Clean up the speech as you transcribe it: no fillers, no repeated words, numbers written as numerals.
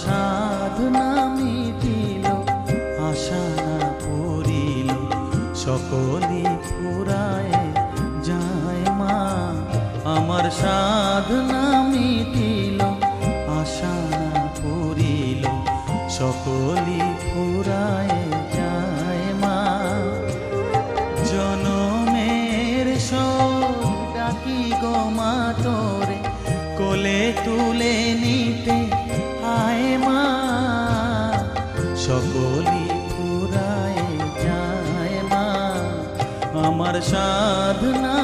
সাধনা মিটিল, আশা না পুরিল, সকলি ফুরায় যায় মা। আমার সাধনা মিটিল, আশা না পুরিল, সকলি ফুরায় যায় মা। জনমের শোক ডাকি গো মা তোরে, কোলে তুলে নিতে আয় মা। সকলি ফুরায় যায় মা, আমার সাধনা